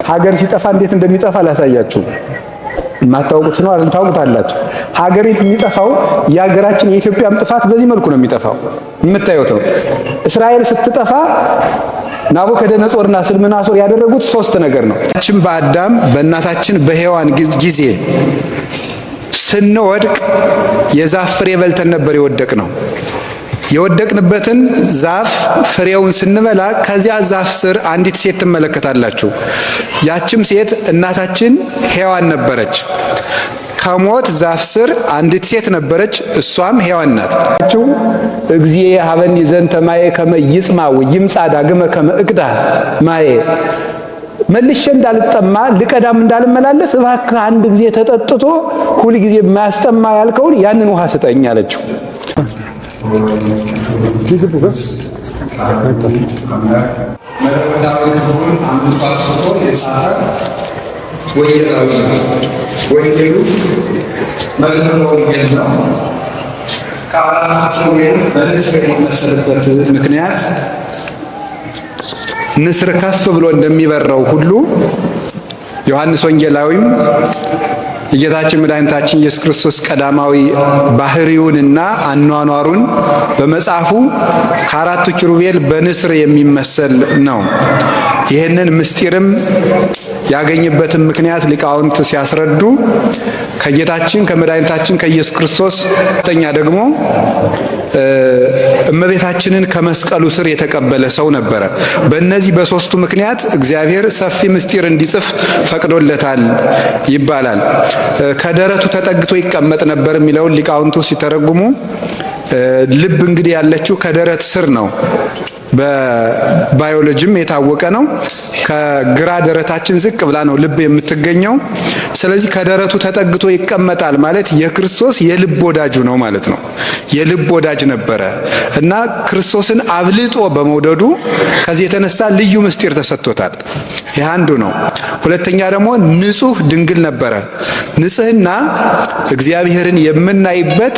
ሀገር ሲጠፋ እንዴት እንደሚጠፋ ላሳያችሁ። ማታውቁት ነው አይደል? ታውቁታላችሁ። ሀገር የሚጠፋው የሀገራችን የኢትዮጵያም ጥፋት በዚህ መልኩ ነው የሚጠፋው። የምታዩት ነው። እስራኤል ስትጠፋ ናቡከደነጾርና ስልምናሶር ያደረጉት ሶስት ነገር ነው። በአዳም በእናታችን በሔዋን ጊዜ ስንወድቅ የዛፍ ፍሬ በልተን ነበር የወደቅ ነው። የወደቅንበትን ዛፍ ፍሬውን ስንበላ ከዚያ ዛፍ ስር አንዲት ሴት ትመለከታላችሁ። ያችም ሴት እናታችን ሔዋን ነበረች። ከሞት ዛፍ ስር አንዲት ሴት ነበረች፣ እሷም ሔዋን ናት። እግዚእ ሀበኒ ዘንተ ማየ ከመ ይጽማ ወይምጻ ዳግመ ከመ እቅዳ ማየ፣ መልሼ እንዳልጠማ ልቀዳም እንዳልመላለስ እባክህ አንድ ጊዜ ተጠጥቶ ሁል ጊዜ የማያስጠማ ያልከውን ያንን ውሃ ስጠኝ አለችው። ምክንያት ንስር ከፍ ብሎ እንደሚበረው ሁሉ ዮሐንስ ወንጌላዊም የጌታችን መድኃኒታችን ኢየሱስ ክርስቶስ ቀዳማዊ ባህሪውንና አኗኗሩን በመጽሐፉ ከአራቱ ኪሩቤል በንስር የሚመሰል ነው። ይህንን ምስጢርም ያገኘበትን ምክንያት ሊቃውንት ሲያስረዱ ከጌታችን ከመድኃኒታችን ከኢየሱስ ክርስቶስ ተኛ ደግሞ እመቤታችንን ከመስቀሉ ስር የተቀበለ ሰው ነበረ። በእነዚህ በሶስቱ ምክንያት እግዚአብሔር ሰፊ ምስጢር እንዲጽፍ ፈቅዶለታል ይባላል። ከደረቱ ተጠግቶ ይቀመጥ ነበር የሚለውን ሊቃውንቱ ሲተረጉሙ ልብ እንግዲህ ያለችው ከደረት ስር ነው። በባዮሎጂም የታወቀ ነው። ከግራ ደረታችን ዝቅ ብላ ነው ልብ የምትገኘው። ስለዚህ ከደረቱ ተጠግቶ ይቀመጣል ማለት የክርስቶስ የልብ ወዳጁ ነው ማለት ነው። የልብ ወዳጅ ነበረ እና ክርስቶስን አብልጦ በመውደዱ ከዚህ የተነሳ ልዩ ምስጢር ተሰጥቶታል። ይህ አንዱ ነው። ሁለተኛ ደግሞ ንጹሕ ድንግል ነበረ። ንጽሕና እግዚአብሔርን የምናይበት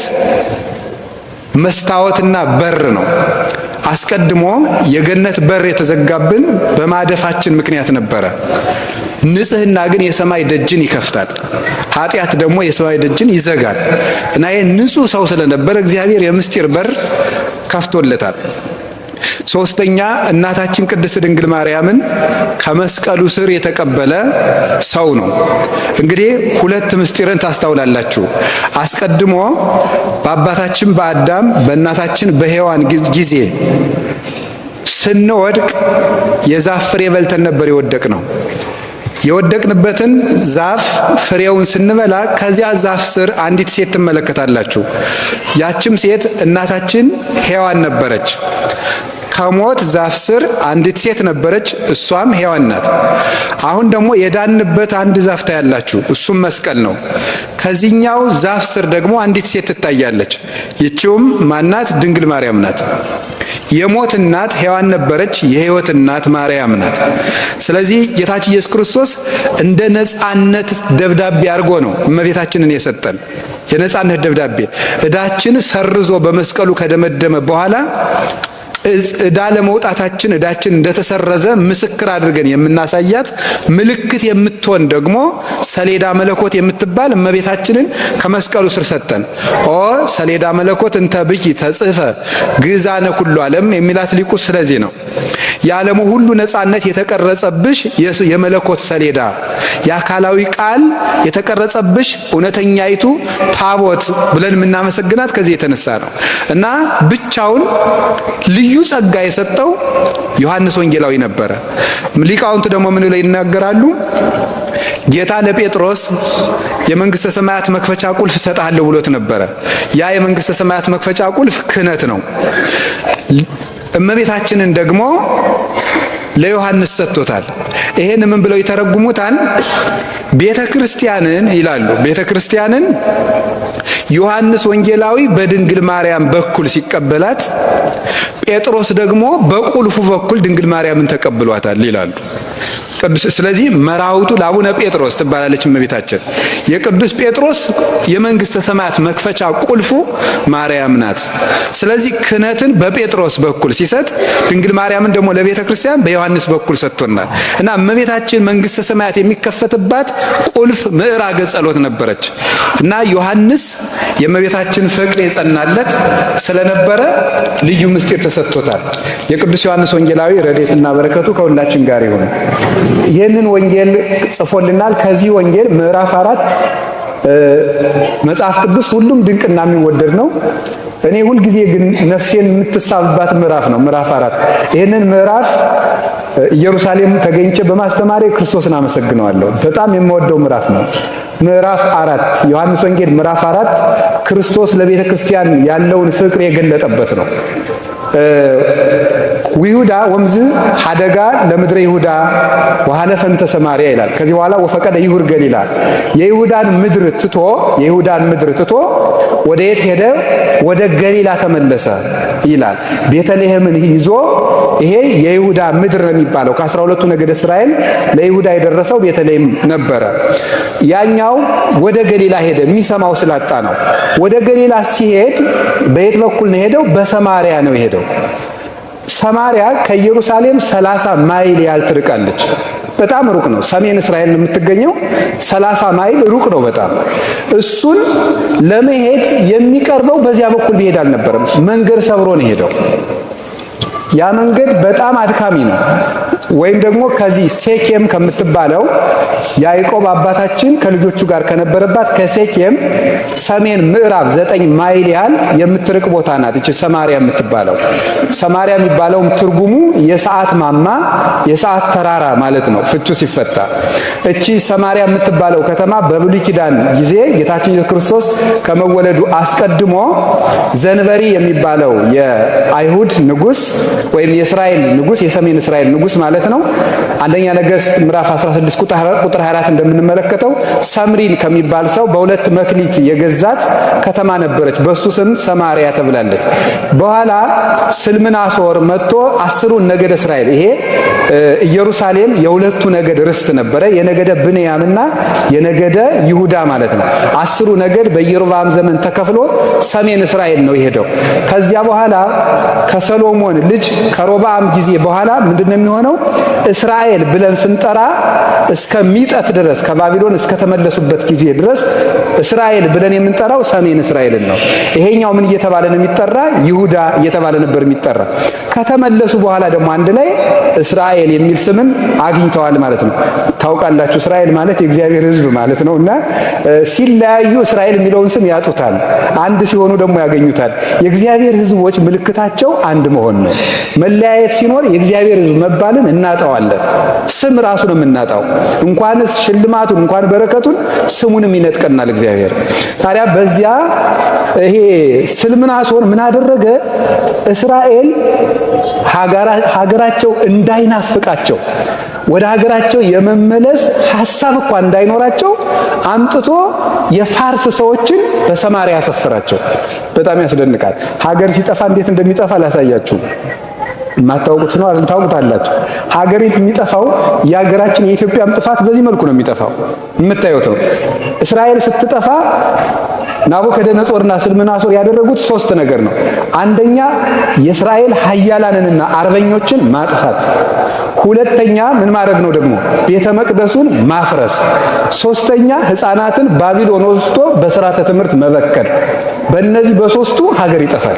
መስታወትና በር ነው። አስቀድሞ የገነት በር የተዘጋብን በማደፋችን ምክንያት ነበረ። ንጽሕና ግን የሰማይ ደጅን ይከፍታል። ኃጢአት ደግሞ የሰማይ ደጅን ይዘጋል እና ይህ ንጹሕ ሰው ስለነበረ እግዚአብሔር የምስጢር በር ከፍቶለታል። ሶስተኛ እናታችን ቅድስት ድንግል ማርያምን ከመስቀሉ ስር የተቀበለ ሰው ነው። እንግዲህ ሁለት ምስጢርን ታስተውላላችሁ። አስቀድሞ በአባታችን በአዳም በእናታችን በሔዋን ጊዜ ስንወድቅ የዛፍ ፍሬ በልተን ነበር የወደቅ ነው። የወደቅንበትን ዛፍ ፍሬውን ስንበላ ከዚያ ዛፍ ስር አንዲት ሴት ትመለከታላችሁ። ያችም ሴት እናታችን ሔዋን ነበረች። ከሞት ዛፍ ስር አንዲት ሴት ነበረች፣ እሷም ሔዋን ናት። አሁን ደግሞ የዳንበት አንድ ዛፍ ታያላችሁ፣ እሱም መስቀል ነው። ከዚህኛው ዛፍ ስር ደግሞ አንዲት ሴት ትታያለች። ይቺውም ማናት? ድንግል ማርያም ናት። የሞት እናት ሔዋን ነበረች፣ የሕይወት እናት ማርያም ናት። ስለዚህ ጌታችን ኢየሱስ ክርስቶስ እንደ ነጻነት ደብዳቤ አድርጎ ነው እመቤታችንን የሰጠን። የነጻነት ደብዳቤ ዕዳችን ሰርዞ በመስቀሉ ከደመደመ በኋላ ዕዳ ለመውጣታችን ዕዳችን እንደተሰረዘ ምስክር አድርገን የምናሳያት ምልክት የምትሆን ደግሞ ሰሌዳ መለኮት የምትባል እመቤታችንን ከመስቀሉ ስር ሰጠን። ኦ ሰሌዳ መለኮት እንተ ብኪ ተጽፈ ግዛነ ኩሉ ዓለም የሚላት ሊቁ ስለዚህ ነው። የዓለሙ ሁሉ ነጻነት የተቀረጸብሽ የመለኮት ሰሌዳ፣ የአካላዊ ቃል የተቀረጸብሽ እውነተኛይቱ ታቦት ብለን የምናመሰግናት ከዚህ የተነሳ ነው እና ብቻውን ልዩ ጸጋ የሰጠው ዮሐንስ ወንጌላዊ ነበረ። ሊቃውንት ደግሞ ምን ላይ ይናገራሉ? ጌታ ለጴጥሮስ የመንግስተ ሰማያት መክፈቻ ቁልፍ ሰጣለሁ ብሎት ነበረ። ያ የመንግስተ ሰማያት መክፈቻ ቁልፍ ክህነት ነው። እመቤታችንን ደግሞ ለዮሐንስ ሰጥቶታል። ይሄን ምን ብለው ይተረጉሙታል? ቤተ ክርስቲያንን ይላሉ። ቤተ ክርስቲያንን ዮሐንስ ወንጌላዊ በድንግል ማርያም በኩል ሲቀበላት፣ ጴጥሮስ ደግሞ በቁልፉ በኩል ድንግል ማርያምን ተቀብሏታል ይላሉ። ስለዚህ መራውቱ ለአቡነ ጴጥሮስ ትባላለች እመቤታችን። የቅዱስ ጴጥሮስ የመንግስተ ሰማያት መክፈቻ ቁልፉ ማርያም ናት። ስለዚህ ክህነትን በጴጥሮስ በኩል ሲሰጥ ድንግል ማርያምን ደግሞ ለቤተ ክርስቲያን በዮሐንስ በኩል ሰጥቶናል እና እመቤታችን መንግስተ ሰማያት የሚከፈትባት ቁልፍ ምዕራገ ጸሎት ነበረች እና ዮሐንስ የእመቤታችን ፍቅር የጸናለት ስለነበረ ልዩ ምስጢር ተሰጥቶታል። የቅዱስ ዮሐንስ ወንጌላዊ ረድኤትና በረከቱ ከሁላችን ጋር ይሁን። ይህንን ወንጌል ጽፎልናል። ከዚህ ወንጌል ምዕራፍ 4 መጽሐፍ ቅዱስ ሁሉም ድንቅና የሚወደድ ነው። እኔ ሁልጊዜ ግን ነፍሴን የምትሳብባት ምዕራፍ ነው ምዕራፍ 4። ይህንን ምዕራፍ ኢየሩሳሌም ተገኝቼ በማስተማሬ ክርስቶስን አመሰግነዋለሁ። በጣም የምወደው ምዕራፍ ነው። ምዕራፍ 4 ዮሐንስ ወንጌል ምዕራፍ 4 ክርስቶስ ለቤተ ክርስቲያን ያለውን ፍቅር የገለጠበት ነው። ይሁዳ ወምዝ ሀደጋ ለምድረ ይሁዳ ወሐለፈ እንተ ሰማርያ ይላል። ከዚህ በኋላ ወፈቀደ ይሁር ገሊላ የይሁዳን ምድር ትቶ ወደ የት ሄደ? ወደ ገሊላ ተመለሰ ይላል። ቤተልሔምን ይዞ ይሄ የይሁዳ ምድር ነው የሚባለው። ከ12ቱ ነገደ እስራኤል ለይሁዳ የደረሰው ቤተልሔም ነበረ። ያኛው ወደ ገሊላ ሄደ፣ የሚሰማው ስላጣ ነው። ወደ ገሊላ ሲሄድ በየት በኩል ነው ሄደው? በሰማርያ ነው ሄደው። ሰማርያ ከኢየሩሳሌም 30 ማይል ያህል ትርቃለች። በጣም ሩቅ ነው። ሰሜን እስራኤል ነው የምትገኘው። 30 ማይል ሩቅ ነው በጣም። እሱን ለመሄድ የሚቀርበው በዚያ በኩል ቢሄድ አልነበረም። መንገድ ሰብሮ ነው ሄደው። ያ መንገድ በጣም አድካሚ ነው። ወይም ደግሞ ከዚህ ሴኬም ከምትባለው ያዕቆብ አባታችን ከልጆቹ ጋር ከነበረባት ከሴኬም ሰሜን ምዕራብ 9 ማይል ያህል የምትርቅ ቦታ ናት እቺ ሰማርያ የምትባለው። ሰማርያ የሚባለውም ትርጉሙ የሰዓት ማማ፣ የሰዓት ተራራ ማለት ነው ፍቹ ሲፈታ። እቺ ሰማርያ የምትባለው ከተማ በብሉይ ኪዳን ጊዜ ጌታችን ኢየሱስ ክርስቶስ ከመወለዱ አስቀድሞ ዘንበሪ የሚባለው የአይሁድ ንጉስ ወይም የእስራኤል ንጉስ የሰሜን እስራኤል ንጉስ ማለት ነው። አንደኛ ነገሥት ምዕራፍ 16 ቁጥር 24 እንደምንመለከተው ሰምሪን ከሚባል ሰው በ2 መክሊት የገዛት ከተማ ነበረች። በሱ ስም ሰማርያ ተብላለች። በኋላ ስልምናሶር መጥቶ 10ሩን ነገደ እስራኤል ይሄ ኢየሩሳሌም የሁለቱ ነገድ ርስት ነበረ። የነገደ ብንያምና የነገደ ይሁዳ ማለት ነው። 10ሩ ነገድ በኢዮርብዓም ዘመን ተከፍሎ ሰሜን እስራኤል ነው የሄደው። ከዚያ በኋላ ከሰሎሞን ልጅ ከሮብዓም ጊዜ በኋላ ምንድነው የሚሆነው? እስራኤል ብለን ስንጠራ እስከሚጠት ድረስ ከባቢሎን እስከተመለሱበት ጊዜ ድረስ እስራኤል ብለን የምንጠራው ሰሜን እስራኤልን ነው። ይሄኛው ምን እየተባለ ነው የሚጠራ? ይሁዳ እየተባለ ነበር የሚጠራ። ከተመለሱ በኋላ ደግሞ አንድ ላይ እስራኤል የሚል ስምን አግኝተዋል ማለት ነው። ታውቃላችሁ እስራኤል ማለት የእግዚአብሔር ሕዝብ ማለት ነውና ሲለያዩ እስራኤል የሚለውን ስም ያጡታል። አንድ ሲሆኑ ደግሞ ያገኙታል። የእግዚአብሔር ሕዝቦች ምልክታቸው አንድ መሆን ነው። መለያየት ሲኖር የእግዚአብሔር ሕዝብ መባልን እናጣዋለን። ስም ራሱ ነው የምናጣው። እንኳንስ ሽልማቱን እንኳን በረከቱን ስሙንም ይነጥቀናል እግዚአብሔር። ታዲያ በዚያ ይሄ ስልምናሶር ምን አደረገ? እስራኤል ሀገራቸው እንዳይናፍቃቸው ወደ ሀገራቸው የመመለስ ሐሳብ እንኳን እንዳይኖራቸው አምጥቶ የፋርስ ሰዎችን በሰማርያ ያሰፈራቸው። በጣም ያስደንቃል። ሀገር ሲጠፋ እንዴት እንደሚጠፋ ላሳያችሁ። ማታውቁት ነው አይደል? ታውቁታላችሁ። ሀገር የሚጠፋው የሀገራችን የኢትዮጵያም ጥፋት በዚህ መልኩ ነው የሚጠፋው። የምታዩት ነው። እስራኤል ስትጠፋ ናቡከደነጾርና ስልምናሶር ያደረጉት 3 ነገር ነው። አንደኛ የእስራኤል ኃያላንንና አርበኞችን ማጥፋት። ሁለተኛ ምን ማድረግ ነው ደግሞ? ቤተ መቅደሱን ማፍረስ። ሶስተኛ ሕፃናትን ባቢሎን ወስዶ በስርዓተ ትምህርት መበከል። በእነዚህ በ3ቱ ሀገር ይጠፋል።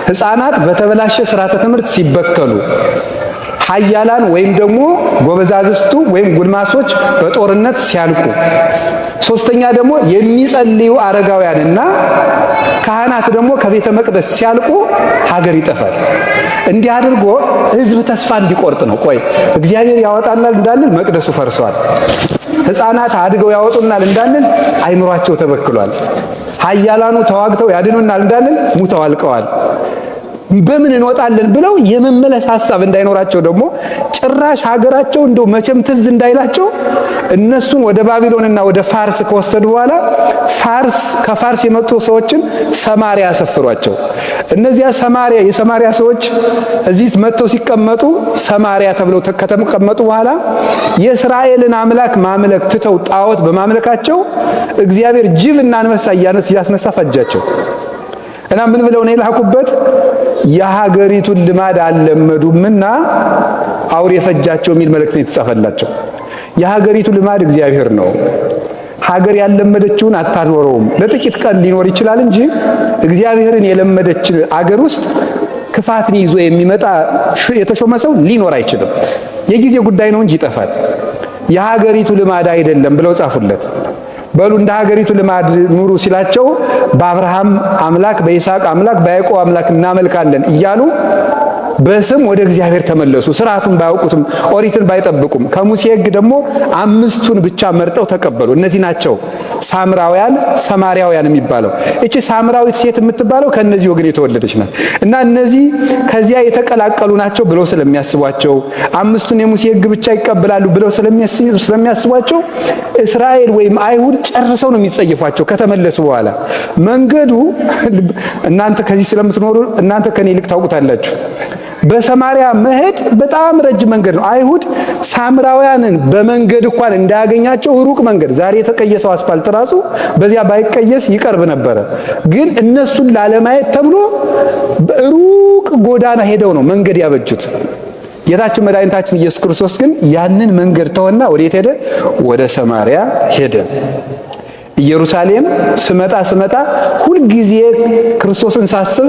ሕፃናት በተበላሸ ስርዓተ ትምህርት ሲበከሉ፣ ኃያላን ወይም ደግሞ ጎበዛዝቱ ወይም ጉልማሶች በጦርነት ሲያልቁ፣ ሶስተኛ ደግሞ የሚጸልዩ አረጋውያንና ካህናት ደግሞ ከቤተ መቅደስ ሲያልቁ ሀገር ይጠፋል። እንዲህ አድርጎ ሕዝብ ተስፋ እንዲቆርጥ ነው። ቆይ እግዚአብሔር ያወጣናል እንዳንል መቅደሱ ፈርሷል። ሕፃናት አድገው ያወጡናል እንዳንል አይምሯቸው ተበክሏል። ኃያላኑ ተዋግተው ያድኑናል እንዳንል ሙተው አልቀዋል። በምን እንወጣለን ብለው የመመለስ ሐሳብ እንዳይኖራቸው ደግሞ ጭራሽ ሀገራቸው እንደው መቼም ትዝ እንዳይላቸው እነሱን ወደ ባቢሎንና ወደ ፋርስ ከወሰዱ በኋላ ከፋርስ የመጡ ሰዎችን ሰማሪያ አሰፍሯቸው። እነዚያ የሰማሪያ ሰዎች እዚህ መጥተው ሲቀመጡ ሰማሪያ ተብለው ከተቀመጡ በኋላ የእስራኤልን አምላክ ማምለክ ትተው ጣዖት በማምለካቸው እግዚአብሔር ጅብና አንበሳ እያስነሳ ፈጃቸው። እና ምን ብለው ነው የላኩበት? የሀገሪቱን ልማድ አልለመዱምና አውሬ ፈጃቸው የሚል መልእክት ነው የተጻፈላቸው። የሀገሪቱ ልማድ እግዚአብሔር ነው። ሀገር ያለመደችውን አታኖረውም። ለጥቂት ቀን ሊኖር ይችላል እንጂ እግዚአብሔርን የለመደች አገር ውስጥ ክፋትን ይዞ የሚመጣ የተሾመ ሰው ሊኖር አይችልም። የጊዜ ጉዳይ ነው እንጂ ይጠፋል። የሀገሪቱ ልማድ አይደለም ብለው ጻፉለት። በሉ እንደ ሀገሪቱ ልማድ ኑሩ ሲላቸው በአብርሃም አምላክ፣ በይስሐቅ አምላክ፣ በያዕቆብ አምላክ እናመልካለን እያሉ በስም ወደ እግዚአብሔር ተመለሱ። ስርዓቱን ባያውቁትም ኦሪትን ባይጠብቁም ከሙሴ ሕግ ደግሞ 5ቱን ብቻ መርጠው ተቀበሉ። እነዚህ ናቸው ሳምራውያን፣ ሰማርያውያን የሚባለው። እቺ ሳምራዊት ሴት የምትባለው ከነዚህ ወገን የተወለደች ናት። እና እነዚህ ከዚያ የተቀላቀሉ ናቸው ብለው ስለሚያስቧቸው 5ቱን የሙሴ ሕግ ብቻ ይቀበላሉ ብለው ስለሚያስቧቸው እስራኤል ወይም አይሁድ ጨርሰው ነው የሚጸየፏቸው ከተመለሱ በኋላ። መንገዱ እናንተ ከዚህ ስለምትኖሩ እናንተ ከኔ ይልቅ ታውቁታላችሁ። በሰማሪያ መሄድ በጣም ረጅም መንገድ ነው። አይሁድ ሳምራውያንን በመንገድ እንኳን እንዳያገኛቸው ሩቅ መንገድ፣ ዛሬ የተቀየሰው አስፋልት ራሱ በዚያ ባይቀየስ ይቀርብ ነበረ። ግን እነሱን ላለማየት ተብሎ ሩቅ ጎዳና ሄደው ነው መንገድ ያበጁት። ጌታችን መድኃኒታችን ኢየሱስ ክርስቶስ ግን ያንን መንገድ ተወና ወዴት ሄደ? ወደ ሰማሪያ ሄደ። ኢየሩሳሌም ስመጣ ሁልጊዜ ክርስቶስን ሳስብ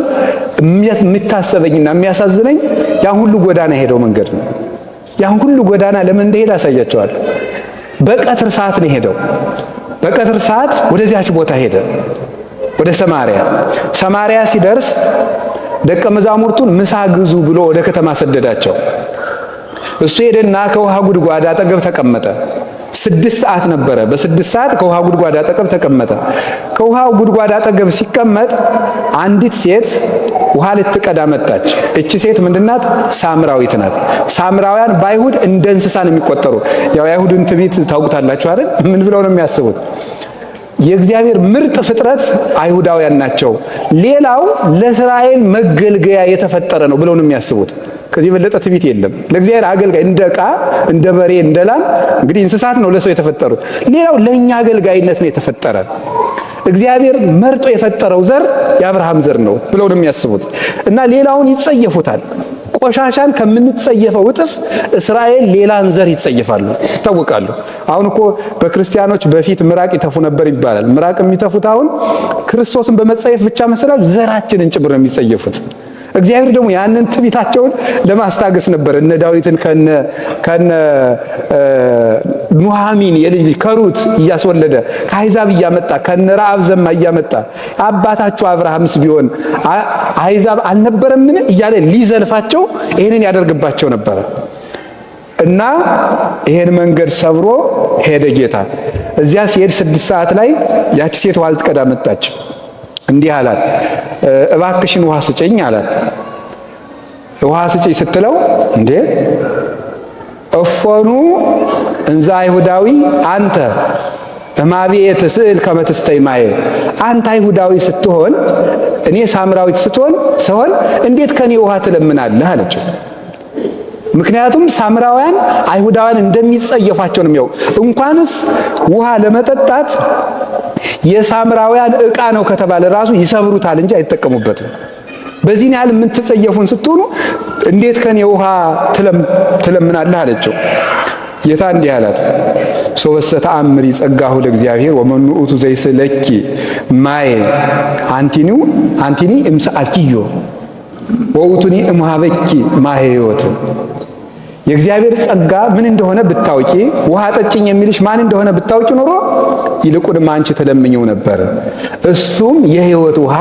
የሚታሰበኝና የሚያሳዝነኝ ያን ሁሉ ጎዳና ሄደው መንገድ ነው። ያን ሁሉ ጎዳና ለምን እንደሄደ አሳያቸዋለሁ። በቀትር ሰዓት ነው ሄደው። በቀትር ሰዓት ወደዚያች ቦታ ሄደ፣ ወደ ሰማሪያ ሲደርስ ደቀ መዛሙርቱን ምሳ ግዙ ብሎ ወደ ከተማ ሰደዳቸው። እሱ ሄደና ከውሃ ጉድጓድ አጠገብ ተቀመጠ። 6 ሰዓት ነበረ። በ6 ሰዓት ከውሃ ጉድጓድ አጠገብ ተቀመጠ። ከውሃው ጉድጓድ አጠገብ ሲቀመጥ አንዲት ሴት ውሃ ልትቀዳ መጣች። እቺ ሴት ምንድናት? ሳምራዊት ናት። ሳምራውያን በአይሁድ እንደ እንስሳ ነው የሚቆጠሩ። ያው የአይሁድን ትዕቢት ታውቁታላችሁ አይደል? ምን ብለው ነው የሚያስቡት? የእግዚአብሔር ምርጥ ፍጥረት አይሁዳውያን ናቸው፣ ሌላው ለእስራኤል መገልገያ የተፈጠረ ነው ብለው ነው የሚያስቡት። ከዚህ የበለጠ ትዕቢት የለም። ለእግዚአብሔር አገልጋይ እንደ ዕቃ፣ እንደ በሬ፣ እንደ ላም እንግዲህ እንስሳት ነው ለሰው የተፈጠሩት። ሌላው ለእኛ አገልጋይነት ነው የተፈጠረ። እግዚአብሔር መርጦ የፈጠረው ዘር የአብርሃም ዘር ነው ብለው ነው የሚያስቡት። እና ሌላውን ይጸየፉታል። ቆሻሻን ከምንጸየፈው እጥፍ እስራኤል ሌላን ዘር ይጸየፋሉ፣ ይታወቃሉ። አሁን እኮ በክርስቲያኖች በፊት ምራቅ ይተፉ ነበር ይባላል። ምራቅ የሚተፉት አሁን ክርስቶስን በመጸየፍ ብቻ መሰላል ዘራችንን ጭምር ነው የሚጸየፉት። እግዚአብሔር ደግሞ ያንን ትዕቢታቸውን ለማስታገስ ነበር እነ ዳዊትን ከነ ኑሃሚን የልጅ ከሩት እያስወለደ ከአሕዛብ እያመጣ ከነ ረአብ ዘማ እያመጣ አባታችሁ አብርሃምስ ቢሆን አሕዛብ አልነበረምን እያለ ሊዘልፋቸው ይህንን ያደርግባቸው ነበረ። እና ይሄን መንገድ ሰብሮ ሄደ ጌታ። እዚያ ሲሄድ 6 ሰዓት ላይ ያቺ ሴት ውሃ ልትቀዳ መጣች። እንዲህ አላት፣ እባክሽን ውሃ ስጭኝ አላት። ውሃ ስጭኝ ስትለው እንዴ እፎኑ እንዛ አይሁዳዊ አንተ እማቤት ስዕል ከመትስተይ ማየ፣ አንተ አይሁዳዊ ስትሆን እኔ ሳምራዊት ስሆን እንዴት ከኔ ውሃ ትለምናለህ አለችው። ምክንያቱም ሳምራውያን አይሁዳውያን እንደሚጸየፋቸው ነው የሚያው። እንኳንስ ውሃ ለመጠጣት የሳምራውያን ዕቃ ነው ከተባለ ራሱ ይሰብሩታል እንጂ አይጠቀሙበትም። በዚህ ያህል የምትጸየፉን ስትሆኑ እንዴት ከኔ ውሃ ትለምናለህ አለችው። ጌታ እንዲህ አላት፣ ሶበሰ ተአምሪ ጸጋሁ ለእግዚአብሔር ወመኑ ውእቱ ዘይስለኪ ማየ አንቲኒ እምሰአልኪዮ ወውቱኒ እምሃበኪ ማየ ሕይወት። የእግዚአብሔር ጸጋ ምን እንደሆነ ብታውቂ፣ ውሃ ጠጭኝ የሚልሽ ማን እንደሆነ ብታውቂ ኖሮ ይልቁንም አንቺ ተለምኝው ነበር፣ እሱም የሕይወት ውሃ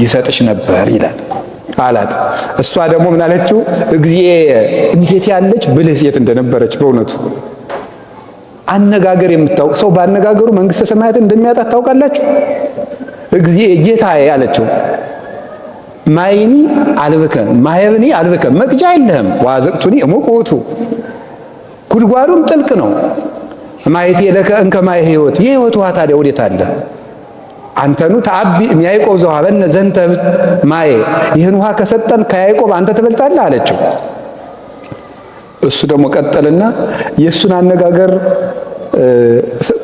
ይሰጥሽ ነበር ይላል አላት። እሷ ደግሞ ምን አለችው? እንዴት ያለች ብልህ ሴት እንደነበረች በእውነቱ አነጋገር የምታውቅ ሰው ባነጋገሩ መንግስተ ሰማያትን እንደሚያጣት ታውቃላችሁ። ጌታዬ አለችው። ማይኒ አልብከ ማየብኒ አልብከ መቅጃ የለህም። ዋዘቅቱኒ እሙቁቱ ጉድጓዱም ጥልቅ ነው። ማየት የለከ እንከ ማየ ሕይወት የሕይወት ውሃ ታዲያ ወዴት አለ? አንተኑ ተአቢ ያዕቆብ ዘውሃበነ ዘንተ ማየ ይህን ውሃ ከሰጠን ከያዕቆብ አንተ ትበልጣለህ አለችው። እሱ ደግሞ ቀጠልና የእሱን አነጋገር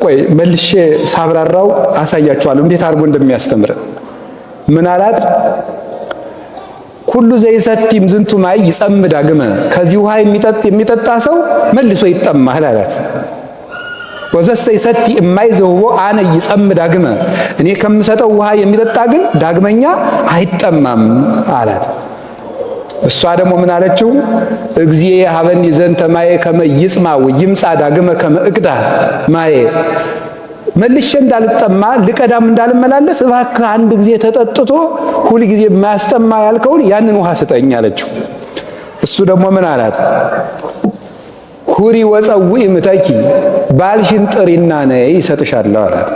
ቆይ መልሼ ሳብራራው አሳያችኋለሁ እንዴት አድርጎ እንደሚያስተምር። ምን አላት? ኩሉ ዘይሰቲም ዝንቱ ማይ ይጸም ዳግመ ከዚህ ውሃ የሚጠጣ ሰው መልሶ ይጠማል አላት። ወዘሰ ይሰቲ እማይ ዘውቦ አነ ይጸም ዳግመ እኔ ከምሰጠው ውሃ የሚጠጣ ግን ዳግመኛ አይጠማም አላት። እሷ ደግሞ ምን አለችው? እግዚእ ሀበኒ ዘንተ ማየ ከመ ይጽማው ይምጻ ዳግመ ከመ እቅዳ ማየ መልሼ እንዳልጠማ ልቀዳም እንዳልመላለስ እባክህ አንድ ጊዜ ተጠጥቶ ሁል ጊዜ የማያስጠማ ያልከውን ያንን ውሃ ስጠኝ አለችው። እሱ ደግሞ ምን አላት? ሁሪ ወፀውኢ እምተኪ ባልሽን ጥሪና ነይ ይሰጥሻለሁ አላት።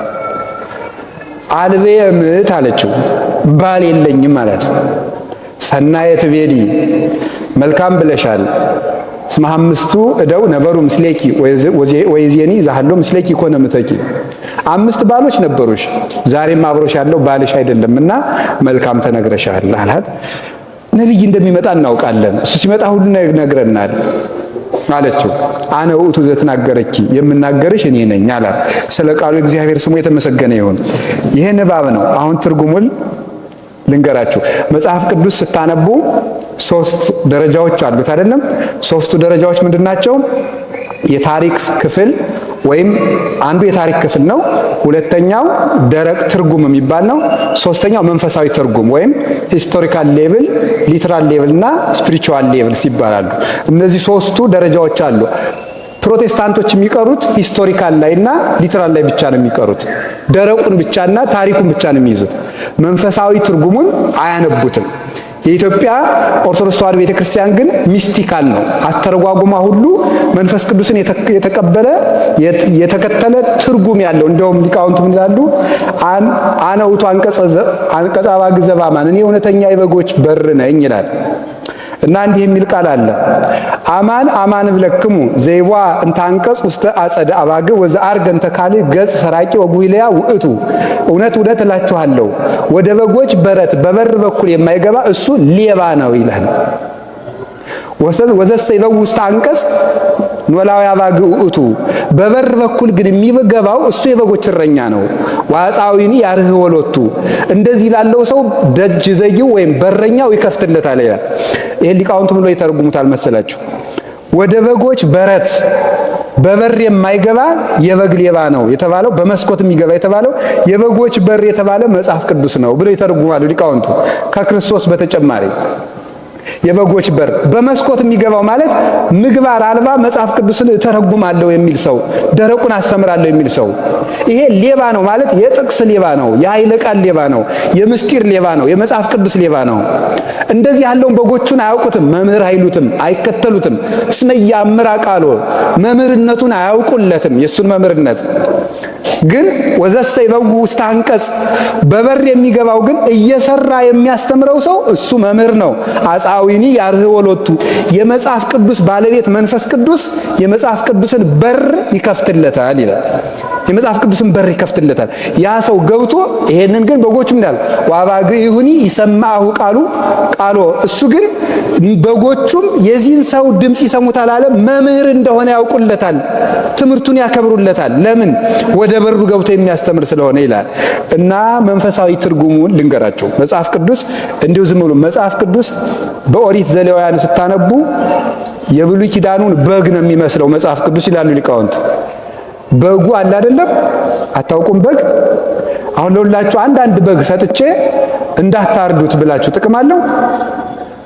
አልቤ እምት አለችው። ባል የለኝም አላት። ሰናየ ትቤሊ መልካም ብለሻል። እስመ አምስቱ እደው ነበሩ ምስሌኪ ወይዜኒ ዛሃሎ ምስሌኪ ኮነ ምተኪ 5 ባሎች ነበሩሽ ዛሬም አብሮሽ ያለው ባልሽ አይደለምና መልካም ተነግረሻል አላት። ነብይ እንደሚመጣ እናውቃለን፣ እሱ ሲመጣ ሁሉ ነግረናል አለችው። አነ ውእቱ ዘትናገረኪ የምናገርሽ እኔ ነኝ አላት። ስለ ቃሉ እግዚአብሔር ስሙ የተመሰገነ ይሁን። ይሄ ንባብ ነው። አሁን ትርጉሙን ልንገራችሁ። መጽሐፍ ቅዱስ ስታነቡ 3 ደረጃዎች አሉት አይደለም? 3ቱ ደረጃዎች ምንድናቸው? የታሪክ ክፍል ወይም አንዱ የታሪክ ክፍል ነው። ሁለተኛው ደረቅ ትርጉም የሚባል ነው። ሶስተኛው መንፈሳዊ ትርጉም ወይም ሂስቶሪካል ሌቭል፣ ሊትራል ሌቭል እና ስፒሪቹዋል ሌቭል ይባላሉ። እነዚህ 3ቱ ደረጃዎች አሉ። ፕሮቴስታንቶች የሚቀሩት ሂስቶሪካል ላይና ሊትራል ላይ ብቻ ነው የሚቀሩት። ደረቁን ብቻና ታሪኩን ብቻ ነው የሚይዙት። መንፈሳዊ ትርጉሙን አያነቡትም። የኢትዮጵያ ኦርቶዶክስ ተዋሕዶ ቤተክርስቲያን ግን ሚስቲካል ነው። አስተረጓጉማ ሁሉ መንፈስ ቅዱስን የተቀበለ የተከተለ ትርጉም ያለው። እንደውም ሊቃውንቱ ምን ይላሉ? አነ ውእቱ አንቀጸ አባግ ዘበአማን እኔ እውነተኛ የበጎች በር ነኝ ይላል። እና እንዲህ የሚል ቃል አለ። አማን አማን ብለክሙ ዘይዋ እንተ አንቀጽ ውስተ አጸደ አባግ ወዘአርገ እንተ ካልእ ገጽ ሰራቂ ወጉይለያ ውእቱ እውነት እውነት እላችኋለሁ ወደ በጎች በረት በበር በኩል የማይገባ እሱ ሌባ ነው ይላል። ወዘሰ ይበው ውስተ አንቀጽ ኖላዊ አባግ ውእቱ በበር በኩል ግን የሚገባው እሱ የበጎች እረኛ ነው። ዋጻዊኒ ያርህ ወሎቱ እንደዚህ ላለው ሰው ደጅ ዘይው ወይም በረኛው ይከፍትለታል ይላል። ይሄ ሊቃውንቱ ብሎ ይተረጉሙታል መሰላችሁ። ወደ በጎች በረት በበር የማይገባ የበግ ሌባ ነው የተባለው፣ በመስኮት የሚገባ የተባለው የበጎች በር የተባለ መጽሐፍ ቅዱስ ነው ብሎ ይተረጉማሉ ሊቃውንቱ። ከክርስቶስ በተጨማሪ የበጎች በር በመስኮት የሚገባው ማለት ምግባር አልባ መጽሐፍ ቅዱስን ተረጉማለሁ የሚል ሰው፣ ደረቁን አስተምራለሁ የሚል ሰው ይሄ ሌባ ነው ማለት የጥቅስ ሌባ ነው፣ የኃይለ ቃል ሌባ ነው፣ የምስጢር ሌባ ነው፣ የመጽሐፍ ቅዱስ ሌባ ነው። እንደዚህ ያለውን በጎቹን አያውቁትም፣ መምህር አይሉትም፣ አይከተሉትም። እስመ ያምራ ቃሎ መምህርነቱን አያውቁለትም፣ የእሱን መምህርነት ግን ወዘሰ ይበው ውስተ አንቀጽ በበር የሚገባው ግን እየሰራ የሚያስተምረው ሰው እሱ መምህር ነው። አጻዊኒ ያርህ ወሎቱ የመጽሐፍ ቅዱስ ባለቤት መንፈስ ቅዱስ የመጽሐፍ ቅዱስን በር ይከፍትለታል ይላል። የመጽሐፍ ቅዱስን በር ይከፍትለታል። ያ ሰው ገብቶ ይሄንን ግን በጎቹ እንዳል ዋባግ ይሁኒ ይሰማሁ ቃሉ እሱ ግን በጎቹም የዚህን ሰው ድምጽ ይሰሙታል አለ። መምህር እንደሆነ ያውቁለታል፣ ትምህርቱን ያከብሩለታል። ለምን? ወደ በሩ ገብቶ የሚያስተምር ስለሆነ ይላል። እና መንፈሳዊ ትርጉሙን ልንገራቸው። መጽሐፍ ቅዱስ እንዲሁ ዝም ብሎ መጽሐፍ ቅዱስ በኦሪት ዘሌዋውያን ስታነቡ የብሉይ ኪዳኑን በግ ነው የሚመስለው መጽሐፍ ቅዱስ ይላሉ ሊቃውንት። በጉ አለ አይደለም? አታውቁም? በግ አሁን ለሁላችሁ አንድ በግ ሰጥቼ እንዳታርዱት ብላችሁ ጥቅም አለው?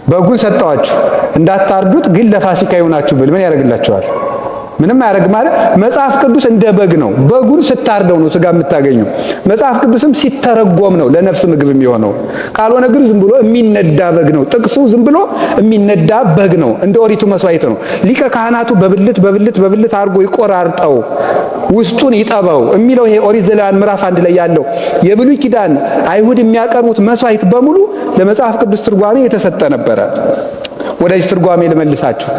በጉን ሰጣችሁ እንዳታርዱት፣ ግን ለፋሲካ ይሆናችሁ ብል ምን ያደርግላችኋል? ምንም ያደርግ ማለት መጽሐፍ ቅዱስ እንደ በግ ነው። በጉን ስታርደው ነው ስጋ የምታገኙ። መጽሐፍ ቅዱስም ሲተረጎም ነው ለነፍስ ምግብ የሚሆነው። ካልሆነ ግን ዝም ብሎ የሚነዳ በግ ነው። ጥቅሱ ዝም ብሎ የሚነዳ በግ ነው። እንደ ኦሪቱ መስዋዕት ነው። ሊቀ ካህናቱ በብልት አድርጎ ይቆራርጠው ውስጡን ይጠበው የሚለው ይሄ ኦሪት ዘሌዋውያን ምዕራፍ 1 ላይ ያለው የብሉይ ኪዳን አይሁድ የሚያቀርቡት መስዋዕት በሙሉ ለመጽሐፍ ቅዱስ ትርጓሜ የተሰጠ ነበረ። ወደዚህ ትርጓሜ ልመልሳችሁ።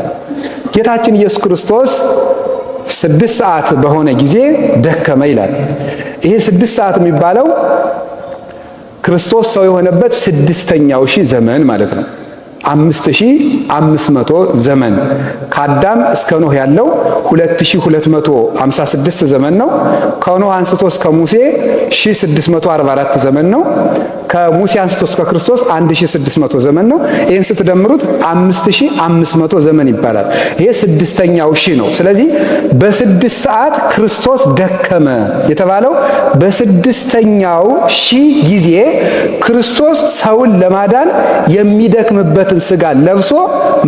ጌታችን ኢየሱስ ክርስቶስ 6 ሰዓት በሆነ ጊዜ ደከመ ይላል። ይሄ 6 ሰዓት የሚባለው ክርስቶስ ሰው የሆነበት 6ኛው ሺህ ዘመን ማለት ነው። 5500 ዘመን ከአዳም እስከ ኖህ ያለው 2256 ዘመን ነው። ከኖህ አንስቶ እስከ ሙሴ 1644 ዘመን ነው። ከሙሴ አንስቶ እስከ ክርስቶስ 1600 ዘመን ነው። ይህን ስትደምሩት 5500 ዘመን ይባላል። ይሄ 6ኛው ሺህ ነው። ስለዚህ በ6 ሰዓት ክርስቶስ ደከመ የተባለው በ6ኛው ሺህ ጊዜ ክርስቶስ ሰውን ለማዳን የሚደክምበትን ሥጋ ለብሶ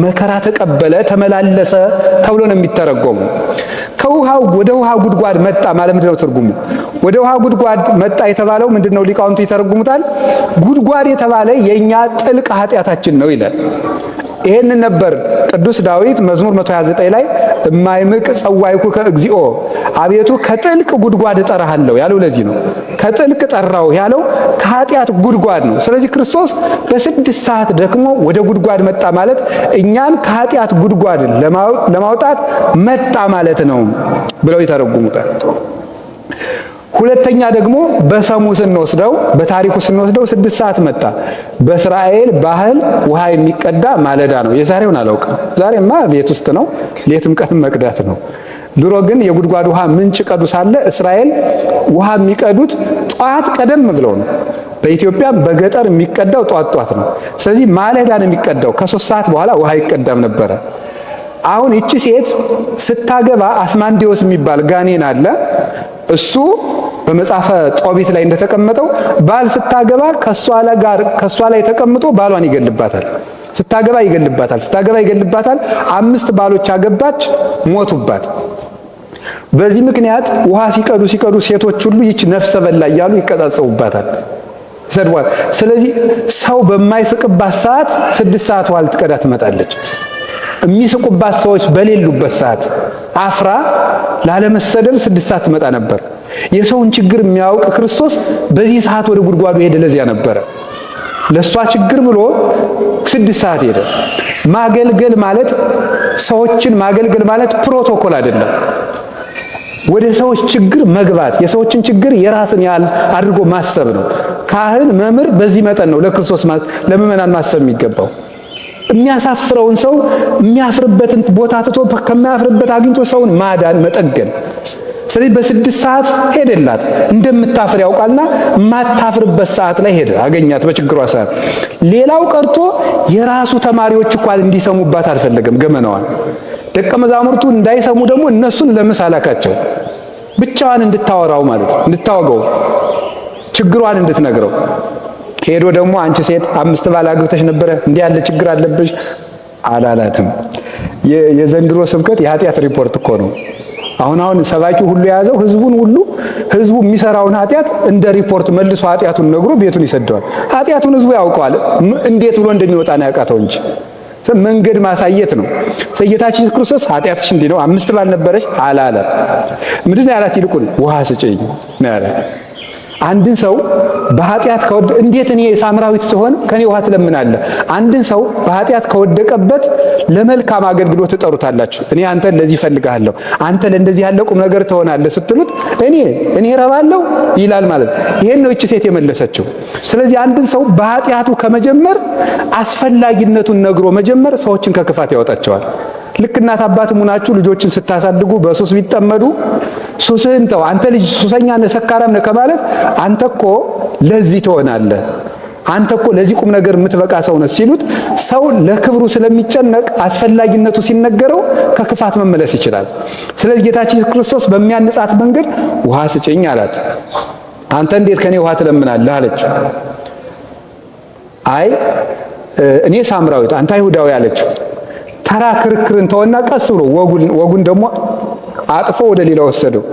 መከራ ተቀበለ፣ ተመላለሰ ተብሎ ነው የሚተረጎሙ። ከውሃው ወደ ውሃ ጉድጓድ መጣ ማለት ምንድነው ትርጉሙ? ወደ ውሃ ጉድጓድ መጣ የተባለው ምንድነው? ሊቃውንቱ ይተረጉሙታል። ጉድጓድ የተባለ የኛ ጥልቅ ኃጢአታችን ነው ይላል። ይሄንን ነበር ቅዱስ ዳዊት መዝሙር 129 ላይ እማይምቅ ጸዋይኩከ እግዚኦ፣ አቤቱ ከጥልቅ ጉድጓድ እጠራሃለሁ ያለው ለዚህ ነው። ከጥልቅ ጠራው ያለው ከኃጢአት ጉድጓድ ነው። ስለዚህ ክርስቶስ በ6 ሰዓት ደክሞ ወደ ጉድጓድ መጣ ማለት እኛን ከኃጢአት ጉድጓድ ለማውጣት መጣ ማለት ነው ብለው ይተረጉሙታል። ሁለተኛ ደግሞ በሰሙ ስንወስደው በታሪኩ ስንወስደው 6 ሰዓት መጣ። በእስራኤል ባህል ውሃ የሚቀዳ ማለዳ ነው። የዛሬውን አላውቅም። ዛሬማ ቤት ውስጥ ነው፣ ሌትም ቀን መቅዳት ነው። ድሮ ግን የጉድጓድ ውሃ ምንጭ ቀዱ ሳለ እስራኤል ውሃ የሚቀዱት ጧት ቀደም ብለው ነው። በኢትዮጵያ በገጠር የሚቀዳው ጧት ነው። ስለዚህ ማለዳ ነው የሚቀዳው። ከ3 ሰዓት በኋላ ውሃ ይቀዳም ነበረ። አሁን ይቺ ሴት ስታገባ አስማንዲዮስ የሚባል ጋኔን አለ። እሱ በመጽሐፈ ጦቢት ላይ እንደተቀመጠው ባል ስታገባ ከሷ ላይ ተቀምጦ ባሏን ይገልባታል። ስታገባ ይገልባታል። 5 ባሎች አገባች፣ ሞቱባት። በዚህ ምክንያት ውሃ ሲቀዱ ሴቶች ሁሉ ይች ነፍሰ በላ እያሉ ይቀጣጸቡባታል፣ ይሰድቧል። ስለዚህ ሰው በማይስቅባት ሰዓት 6 ሰዓት ውሃ ልትቀዳ ትመጣለች። የሚስቁባት ሰዎች በሌሉበት ሰዓት አፍራ ላለመሰደብ 6 ሰዓት ትመጣ ነበር። የሰውን ችግር የሚያውቅ ክርስቶስ በዚህ ሰዓት ወደ ጉድጓዱ ሄደ። ለዚያ ነበረ ለሷ ችግር ብሎ 6 ሰዓት ሄደ። ማገልገል ማለት ሰዎችን ማገልገል ማለት ፕሮቶኮል አይደለም። ወደ ሰዎች ችግር መግባት፣ የሰዎችን ችግር የራስን ያህል አድርጎ ማሰብ ነው። ካህን መምህር በዚህ መጠን ነው ለክርስቶስ ለምእመናን ማሰብ የሚገባው። የሚያሳፍረውን ሰው የሚያፍርበትን ቦታ ትቶ ከሚያፍርበት አግኝቶ ሰውን ማዳን መጠገን። ስለዚህ በ6 ሰዓት ሄደላት። እንደምታፍር ያውቃልና የማታፍርበት ሰዓት ላይ ሄደ፣ አገኛት በችግሯ ሰዓት። ሌላው ቀርቶ የራሱ ተማሪዎች እንኳን እንዲሰሙባት አልፈለገም ገመናዋን። ደቀ መዛሙርቱ እንዳይሰሙ ደግሞ እነሱን ለምሳ ላካቸው፣ ብቻዋን እንድታወራው ማለት ነው፣ እንድታወገው፣ ችግሯን እንድትነግረው። ሄዶ ደግሞ አንቺ ሴት 5 ባል አግብተሽ ነበረ፣ እንዲህ ያለ ችግር አለብሽ አላላትም። የዘንድሮ ስብከት የኃጢአት ሪፖርት እኮ ነው። አሁን ሰባኪው ሁሉ የያዘው ህዝቡ የሚሰራውን ኃጢአት እንደ ሪፖርት መልሶ ኃጢአቱን ነግሮ ቤቱን ይሰደዋል። ኃጢአቱን ህዝቡ ያውቀዋል፣ እንዴት ብሎ እንደሚወጣ ነው ያቃተው እንጂ መንገድ ማሳየት ነው። ጌታችን ኢየሱስ ክርስቶስ ኃጢአትሽ እንዲህ ነው 5 ባል ነበረሽ አላለም። ምንድን ነው ያላት? ይልቁን ውሃ ስጪኝ ነው ያላት። አንድን ሰው በኃጢአት እንዴት እኔ ሳምራዊት ስሆን ከኔ ውሃ ትለምናለህ? አንድን ሰው በኃጢአት ከወደቀበት ለመልካም አገልግሎት ትጠሩታላችሁ። እኔ አንተን ለዚህ እፈልግሃለሁ፣ አንተ ለእንደዚህ ያለ ቁም ነገር ትሆናለህ ስትሉት እኔ እረባለሁ ይላል ማለት። ይሄን ነው እቺ ሴት የመለሰችው። ስለዚህ አንድን ሰው በኃጢአቱ ከመጀመር አስፈላጊነቱን ነግሮ መጀመር ሰዎችን ከክፋት ያወጣቸዋል። ልክ እናት አባትም ሆናችሁ ልጆችን ስታሳድጉ በሱስ ቢጠመዱ ሱስህን ተው፣ አንተ ልጅ ሱሰኛ ነህ ሰካራም ነህ ከማለት አንተ እኮ ለዚህ ትሆናለህ፣ አንተ እኮ ለዚህ ቁም ነገር የምትበቃ ሰው ነህ ሲሉት ሰው ለክብሩ ስለሚጨነቅ አስፈላጊነቱ ሲነገረው ከክፋት መመለስ ይችላል። ስለዚህ ጌታችን ኢየሱስ ክርስቶስ በሚያንጻት መንገድ ውሃ ስጭኝ አላት። አንተ እንዴት ከኔ ውሃ ትለምናለህ አለች። አይ እኔ ሳምራዊት አንተ አይሁዳዊ አለችው። ተራ ክርክርን ተወና ቀስ ብሎ ወጉን ደግሞ አጥፎ ወደ ሌላ ወሰደው።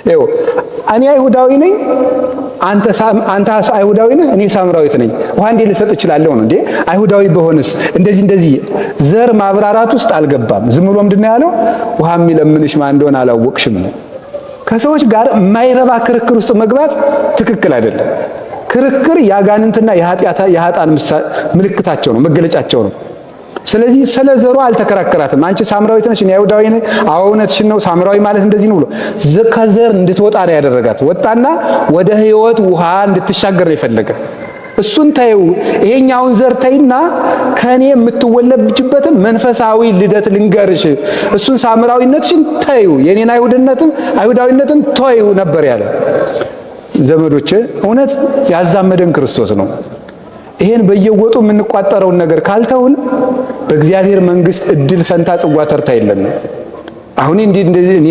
ይኸው እኔ አይሁዳዊ ነኝ፣ አንተ አይሁዳዊ ነህ፣ እኔ ሳምራዊት ነኝ። ውሃ እንዴት ልሰጥ እችላለሁ ነው እንዴ? አይሁዳዊ በሆንስ እንደዚህ ዘር ማብራራት ውስጥ አልገባም። ዝም ብሎ ምንድን ነው ያለው? ውሃ የሚለምንሽ ማን እንደሆነ አላወቅሽም ነው። ከሰዎች ጋር የማይረባ ክርክር ውስጥ መግባት ትክክል አይደለም። ክርክር ያጋንንትና የኃጥአን ምልክታቸው ነው፣ መገለጫቸው ነው። ስለዚህ ስለ ዘሯ አልተከራከራትም። አንቺ ሳምራዊት ነሽ፣ እኔ አይሁዳዊ ነኝ፣ አዎ እውነትሽን ነው፣ ሳምራዊ ማለት እንደዚህ ነው ብሎ ከዘር እንድትወጣ ነው ያደረጋት። ወጣና ወደ ሕይወት ውሃ እንድትሻገር ነው የፈለገ። እሱን ታዩ፣ ይሄኛውን ዘር ተይና ከኔ የምትወለጅበትን መንፈሳዊ ልደት ልንገርሽ፣ እሱን ሳምራዊነትሽን ታዩ፣ የኔን አይሁዳዊነትን ተዩ ነበር ያለ። ዘመዶቼ እውነት ያዛመደን ክርስቶስ ነው። ይሄን በየወጡ የምንቋጠረውን ነገር ካልተውን በእግዚአብሔር መንግስት እድል ፈንታ ጽዋ ተርታ የለንም። አሁን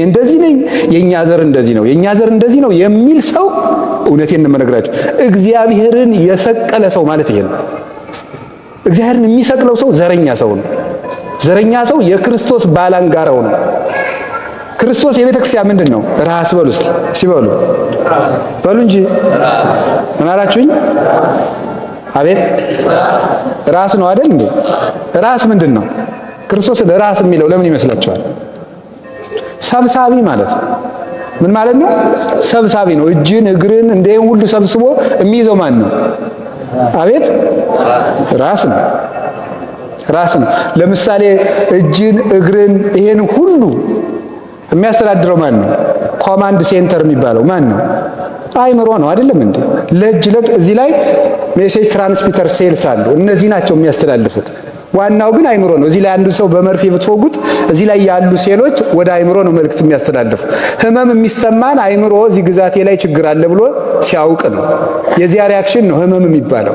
እንደዚህ ነኝ፣ የኛ ዘር እንደዚህ ነው፣ የኛ ዘር እንደዚህ ነው የሚል ሰው እውነቴን ነው የምነግራችሁ፣ እግዚአብሔርን የሰቀለ ሰው ማለት ይሄ ነው። እግዚአብሔርን የሚሰቅለው ሰው ዘረኛ ሰው ነው። ዘረኛ ሰው የክርስቶስ ባላንጋራው ነው። ክርስቶስ የቤተ ክርስቲያን ምንድን ነው? ራስ በሉ እስኪ ሲበሉ በሉ እንጂ ምን አላችሁኝ? አቤት ራስ ነው አይደል እንዴ? ራስ ምንድን ነው? ክርስቶስ ራስ የሚለው ለምን ይመስላችኋል? ሰብሳቢ ማለት ምን ማለት ነው? ሰብሳቢ ነው። እጅን እግርን እንደም ሁሉ ሰብስቦ የሚይዘው ማን ነው? አቤት ራስ ነው። ራስ ነው። ለምሳሌ እጅን እግርን ይሄን ሁሉ የሚያስተዳድረው ማን ነው? ኮማንድ ሴንተር የሚባለው ማን ነው? አይምሮ ነው አይደለም እንዴ? ለእጅ እዚህ ላይ ሜሴጅ ትራንስሚተር ሴልስ አሉ። እነዚህ ናቸው የሚያስተላልፉት። ዋናው ግን አይምሮ ነው። እዚህ ላይ አንዱ ሰው በመርፌ ብትወጉት እዚህ ላይ ያሉ ሴሎች ወደ አይምሮ ነው መልእክት የሚያስተላልፉ። ህመም የሚሰማን አይምሮ እዚህ ግዛቴ ላይ ችግር አለ ብሎ ሲያውቅ ነው። የዚያ ሪያክሽን ነው ህመም የሚባለው።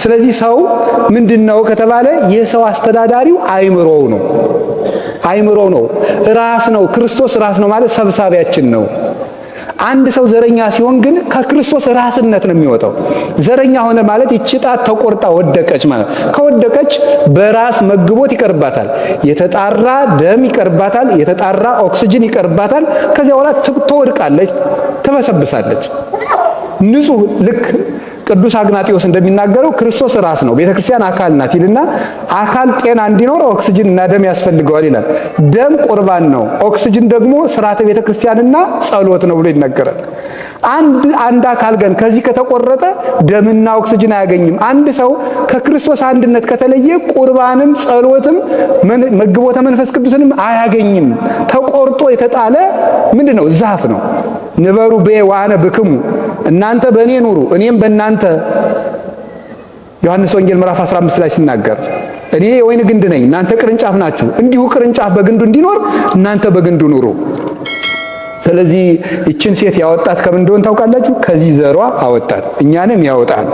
ስለዚህ ሰው ምንድነው ከተባለ የሰው አስተዳዳሪው አይምሮው ነው። አይምሮ ነው፣ ራስ ነው። ክርስቶስ ራስ ነው ማለት ሰብሳቢያችን ነው። አንድ ሰው ዘረኛ ሲሆን ግን ከክርስቶስ ራስነት ነው የሚወጣው። ዘረኛ ሆነ ማለት ይህች ጣት ተቆርጣ ወደቀች ማለት፣ ከወደቀች በራስ መግቦት ይቀርባታል፣ የተጣራ ደም ይቀርባታል፣ የተጣራ ኦክሲጅን ይቀርባታል። ከዚያ በኋላ ትወድቃለች፣ ትበሰብሳለች። ንጹህ ልክ ቅዱስ አግናጢዮስ እንደሚናገረው ክርስቶስ ራስ ነው፣ ቤተክርስቲያን አካል ናት ይልና አካል ጤና እንዲኖር ኦክሲጅን እና ደም ያስፈልገዋል ይላል። ደም ቁርባን ነው፣ ኦክሲጅን ደግሞ ስርዓተ ቤተክርስቲያንና ጸሎት ነው ብሎ ይናገራል። አንድ አካል ግን ከዚህ ከተቆረጠ ደምና ኦክሲጅን አያገኝም። አንድ ሰው ከክርስቶስ አንድነት ከተለየ ቁርባንም ጸሎትም መግቦተ መንፈስ ቅዱስንም አያገኝም። ተቆርጦ የተጣለ ምንድነው? ዛፍ ነው። ንበሩ በየ ወአነ ብክሙ፣ እናንተ በእኔ ኑሩ እኔም በእናንተ። ዮሐንስ ወንጌል ምዕራፍ 15 ላይ ሲናገር እኔ የወይን ግንድ ነኝ እናንተ ቅርንጫፍ ናችሁ፣ እንዲሁ ቅርንጫፍ በግንዱ እንዲኖር እናንተ በግንዱ ኑሩ። ስለዚህ ይችን ሴት ያወጣት ከምን እንደሆነ ታውቃላችሁ? ከዚህ ዘሯ አወጣት፣ እኛንም ያወጣል።